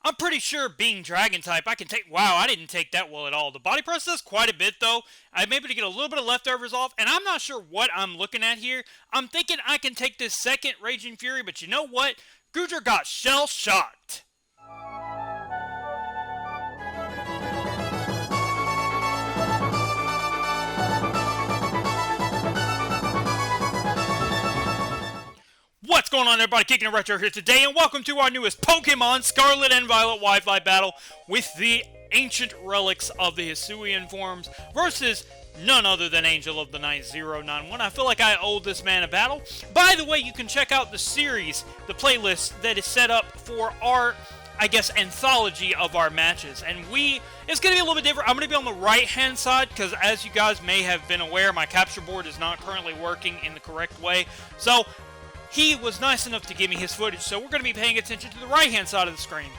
I'm pretty sure being Dragon type, I can take... Wow, I didn't take that well at all. The body press does quite a bit, though. I'm able to get a little bit of leftovers off, and I'm not sure what I'm looking at here. I'm thinking I can take this second Raging Fury, but you know what? Goodra got shell-shocked. What's going on, everybody? Kicking a Retro here today, and welcome to our newest Pokemon Scarlet and Violet Wi-Fi battle with the ancient relics of the Hisiuian forms versus none other than Angel of the Night 091. I feel like I owe this man a battle. By the way, you can check out the series, the playlist that is set up for our, I guess, anthology of our matches. And it's going to be a little bit different. I'm going to be on the right-hand side because, as you guys may have been aware, my capture board is not currently working in the correct way. So he was nice enough to give me his footage, so we're going to be paying attention to the right-hand side of the screen.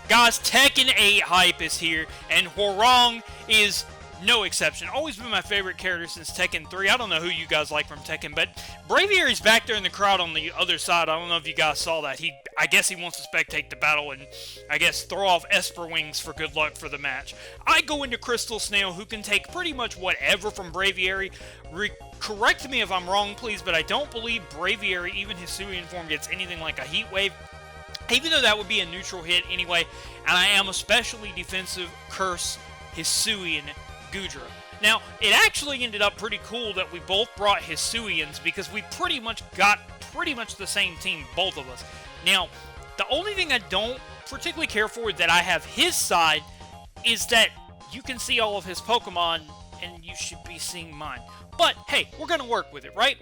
Guys, Tekken 8 hype is here, and Hwoarang is no exception. Always been my favorite character since Tekken 3. I don't know who you guys like from Tekken, but Braviary's back there in the crowd on the other side. I don't know if you guys saw that. I guess he wants to spectate the battle and, I guess, throw off Esper Wings for good luck for the match. I go into Crystal Snail, who can take pretty much whatever from Braviary. Correct me if I'm wrong, please, but I don't believe Braviary, even Hisuian form, gets anything like a Heat Wave, even though that would be a neutral hit anyway. And I am especially defensive Curse Hisuian Goodra. Now, it actually ended up pretty cool that we both brought Hisuians because we pretty much got the same team, both of us. Now, the only thing I don't particularly care for that I have his side is that you can see all of his Pokemon and you should be seeing mine. But, hey, we're going to work with it, right?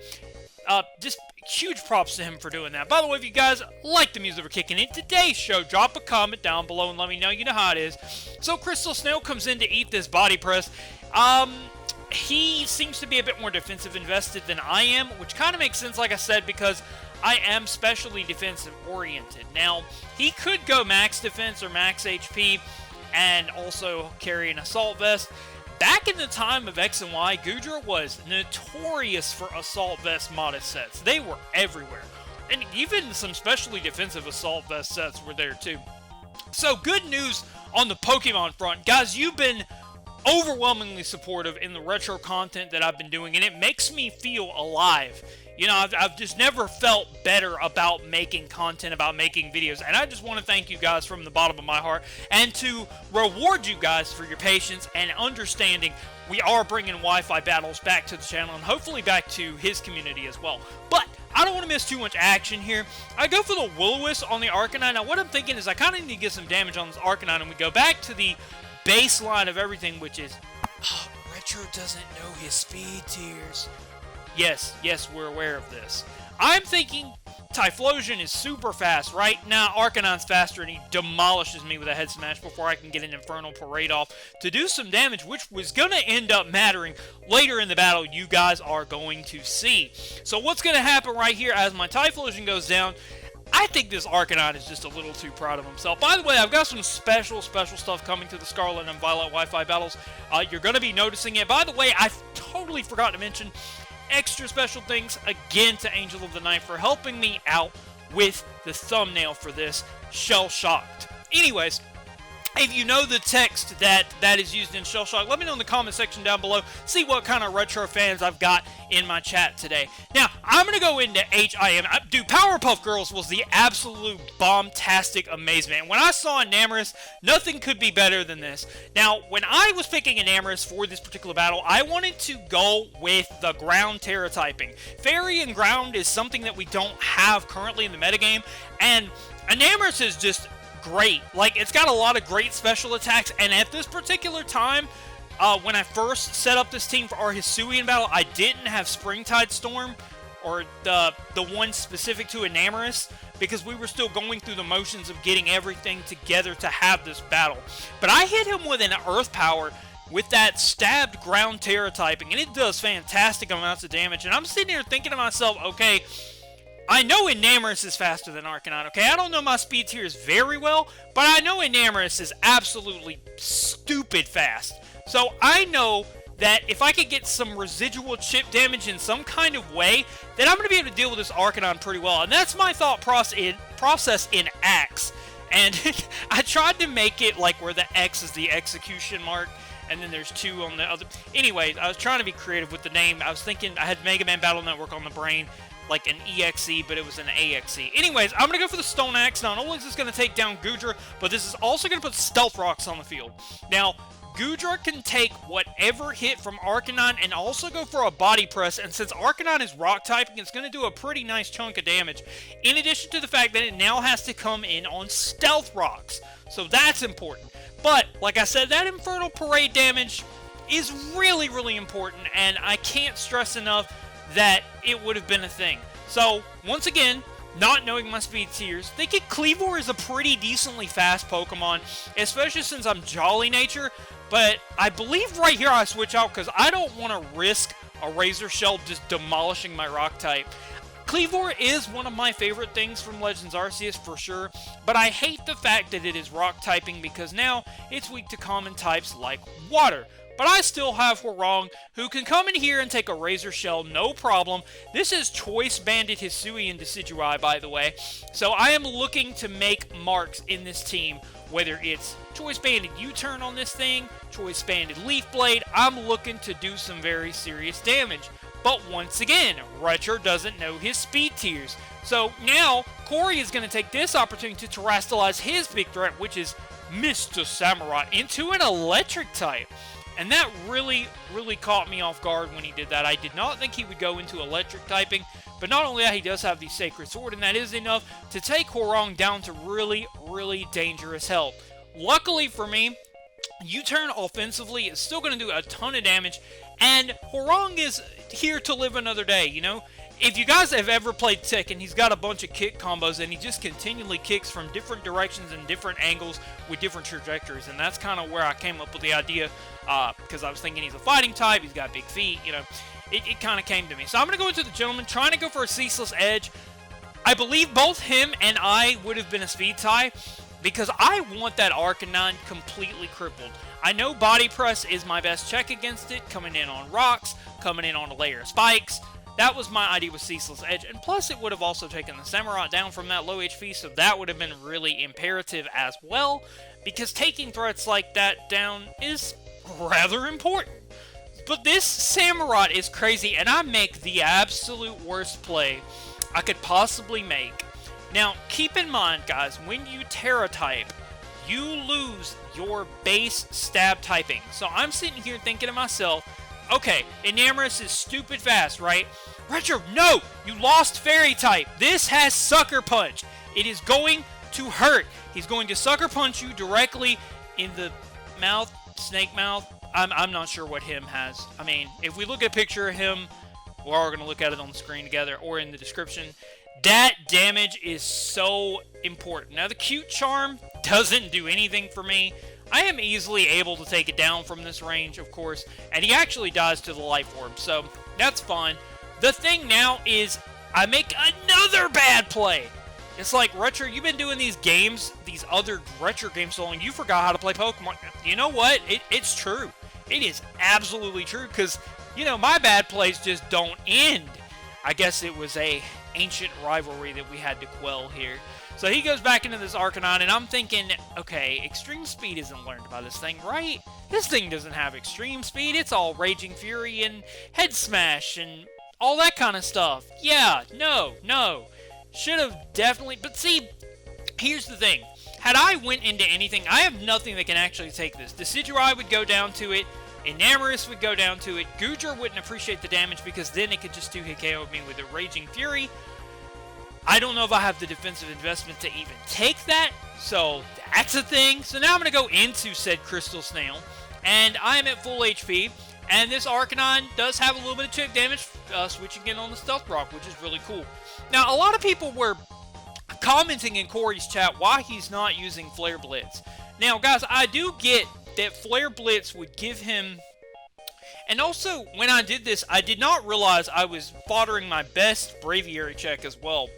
Just huge props to him for doing that. By the way, if you guys like the music we're kicking in today's show, drop a comment down below and let me know. You know how it is. So Crystal Snail comes in to eat this body press. He seems to be a bit more defensive invested than I am, which kind of makes sense, like I said, because I am specially defensive oriented. Now, he could go max defense or max HP and also carry an assault vest. Back in the time of X and Y, Goodra was notorious for assault vest modest sets. They were everywhere. And even some specially defensive assault vest sets were there too. So good news on the Pokemon front. Guys, you've been overwhelmingly supportive in the retro content that I've been doing, and it makes me feel alive. You know, I've just never felt better about making content, about making videos, and I just want to thank you guys from the bottom of my heart, and to reward you guys for your patience and understanding. We are bringing Wi-Fi battles back to the channel, and hopefully back to his community as well. But I don't want to miss too much action here. I go for the Will-O-Wisp on the Arcanine. Now, what I'm thinking is I kind of need to get some damage on this Arcanine, and we go back to the baseline of everything, which is, Retro doesn't know his speed tiers. Yes, we're aware of this. I'm thinking Typhlosion is super fast, right? Now, Arcanine's faster, and he demolishes me with a head smash before I can get an Infernal Parade off to do some damage, which was going to end up mattering later in the battle. You guys are going to see. So what's going to happen right here as my Typhlosion goes down? I think this Arcanine is just a little too proud of himself. By the way, I've got some special stuff coming to the Scarlet and Violet Wi-Fi battles. You're going to be noticing it. By the way, I totally forgot to mention extra special thanks again to Angel of the Night for helping me out with the thumbnail for this, Shell Shocked. Anyways, if you know the text that is used in Shell Shock, let me know in the comment section down below. See what kind of retro fans I've got in my chat today. Now, I'm going to go into HIM. Dude, Powerpuff Girls was the absolute bomb-tastic amazement. When I saw Enamorus, nothing could be better than this. Now, when I was picking Enamorus for this particular battle, I wanted to go with the ground Terra typing. Fairy and ground is something that we don't have currently in the metagame, and Enamorus is just great. Like, it's got a lot of great special attacks, and at this particular time, when I first set up this team for our Hisuian battle, I didn't have Springtide Storm, or the one specific to Enamorus, because we were still going through the motions of getting everything together to have this battle. But I hit him with an Earth Power with that stabbed ground Terra typing, and it does fantastic amounts of damage, and I'm sitting here thinking to myself, okay, I know Enamorus is faster than Arcanine, okay? I don't know my speed tiers very well, but I know Enamorus is absolutely stupid fast. So I know that if I could get some residual chip damage in some kind of way, then I'm going to be able to deal with this Arcanine pretty well. And that's my thought process in Axe. And I tried to make it like where the X is the execution mark, and then there's 2 on the other. Anyways, I was trying to be creative with the name. I was thinking I had Mega Man Battle Network on the brain, like an EXE, but it was an AXE. Anyways, I'm going to go for the Stone Axe. Not only is this going to take down Goodra, but this is also going to put Stealth Rocks on the field. Now, Goodra can take whatever hit from Arcanine and also go for a Body Press, and since Arcanine is Rock typing, it's going to do a pretty nice chunk of damage, in addition to the fact that it now has to come in on Stealth Rocks, so that's important. But, like I said, that Infernal Parade damage is really, really important, and I can't stress enough that it would have been a thing. So, once again, not knowing my speed tiers, thinking Kleavor is a pretty decently fast Pokemon, especially since I'm Jolly Nature, but I believe right here I switch out because I don't want to risk a Razor Shell just demolishing my Rock type. Kleavor is one of my favorite things from Legends Arceus for sure, but I hate the fact that it is Rock typing because now it's weak to common types like Water. But I still have Hwoarang, who can come in here and take a Razor Shell, no problem. This is Choice Banded Hisuian Decidueye, by the way. So I am looking to make marks in this team, whether it's Choice Banded U-Turn on this thing, Choice Banded Leaf Blade. I'm looking to do some very serious damage. But once again, Retro doesn't know his speed tiers. So now, Corey is going to take this opportunity to terrestrialize his big threat, which is Mr. Samurott, into an electric type. And that really, really caught me off guard when he did that. I did not think he would go into electric typing, but not only that, he does have the Sacred Sword, and that is enough to take Hwoarang down to really, really dangerous health. Luckily for me, U-Turn offensively is still going to do a ton of damage, and Hwoarang is here to live another day, you know? If you guys have ever played Tekken, he's got a bunch of kick combos, and he just continually kicks from different directions and different angles with different trajectories, and that's kind of where I came up with the idea, because I was thinking he's a fighting type, he's got big feet, you know, it kind of came to me. So I'm going to go into the Gentleman, trying to go for a Ceaseless Edge. I believe both him and I would have been a speed tie, because I want that Arcanine completely crippled. I know Body Press is my best check against it, coming in on rocks, coming in on a layer of spikes. That was my idea with Ceaseless Edge, and plus it would have also taken the Samurott down from that low HP, so that would have been really imperative as well, because taking threats like that down is rather important. But this Samurott is crazy, and I make the absolute worst play I could possibly make. Now, keep in mind, guys, when you Terra type, you lose your base stab typing. So I'm sitting here thinking to myself, okay, Enamorus is stupid fast, right? Retro, no! You lost Fairy type. This has Sucker Punch. It is going to hurt. He's going to Sucker Punch you directly in the mouth, snake mouth. I'm not sure what him has. I mean, if we look at a picture of him, we're all going to look at it on the screen together or in the description. That damage is so important. Now, the Cute Charm doesn't do anything for me. I am easily able to take it down from this range, of course, and he actually dies to the Life Orb, so that's fine. The thing now is, I make another bad play. It's like, Retro, you've been doing these games, these other Retro games so long, you forgot how to play Pokemon. You know what? It's true. It is absolutely true, because, you know, my bad plays just don't end. I guess it was a ancient rivalry that we had to quell here. So he goes back into this Arcanine, and I'm thinking, okay, Extreme Speed isn't learned by this thing, right? This thing doesn't have Extreme Speed. It's all Raging Fury and Head Smash and all that kind of stuff. Yeah, no. Should have definitely... But see, here's the thing. Had I went into anything, I have nothing that can actually take this. Decidueye would go down to it. Enamorus would go down to it. Goodra wouldn't appreciate the damage because then it could just 2-hit KO me with a Raging Fury. I don't know if I have the defensive investment to even take that, so that's a thing. So now I'm going to go into said Crystal Snail, and I am at full HP, and this Arcanine does have a little bit of chip damage, switching in on the Stealth Rock, which is really cool. Now, a lot of people were commenting in Corey's chat why he's not using Flare Blitz. Now, guys, I do get that Flare Blitz would give him... And also, when I did this, I did not realize I was foddering my best Braviary check as well.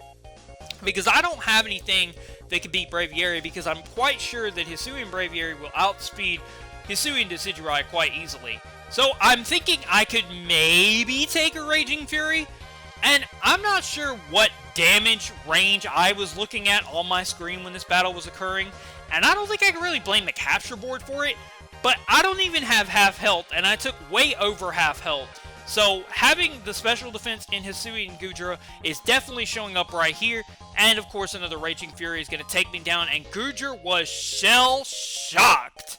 Because I don't have anything that can beat Braviary, because I'm quite sure that Hisuian Braviary will outspeed Hisuian Decidueye quite easily. So I'm thinking I could maybe take a Raging Fury, and I'm not sure what damage range I was looking at on my screen when this battle was occurring, and I don't think I can really blame the capture board for it, but I don't even have half health, and I took way over half health. So having the special defense in Hisiuian Goodra is definitely showing up right here, and of course another Raging Fury is going to take me down, and Goodra was shell-shocked.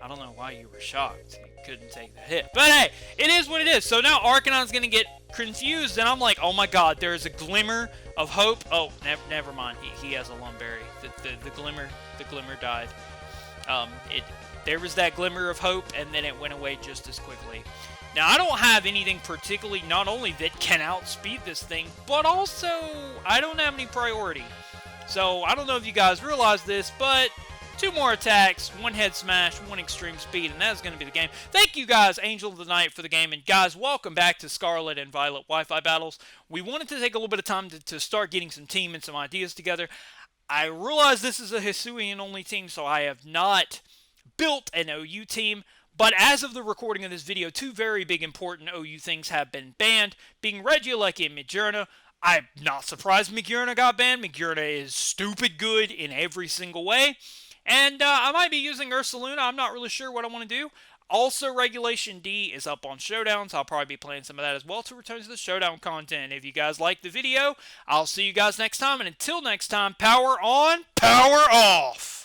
I don't know why you were shocked. You couldn't take the hit. But hey, it is what it is. So now Arcanon's going to get confused, and I'm like, oh my god, there's a glimmer of hope. Oh, never mind. He has a Lumberry. The glimmer died. There was that glimmer of hope, and then it went away just as quickly. Now, I don't have anything particularly, not only that can outspeed this thing, but also I don't have any priority. So, I don't know if you guys realize this, but 2 more attacks, 1 head smash, 1 extreme speed, and that's going to be the game. Thank you guys, Angel of the Night, for the game. And guys, welcome back to Scarlet and Violet Wi-Fi battles. We wanted to take a little bit of time to start getting some team and some ideas together. I realize this is a Hisuian only team, so I have not built an OU team. But as of the recording of this video, 2 very big important OU things have been banned, being Regieleki and Magearna. I'm not surprised Magearna got banned. Magearna is stupid good in every single way. And I might be using Ursaluna. I'm not really sure what I want to do. Also, Regulation D is up on Showdowns. I'll probably be playing some of that as well to return to the Showdown content. If you guys like the video, I'll see you guys next time. And until next time, power on, power off!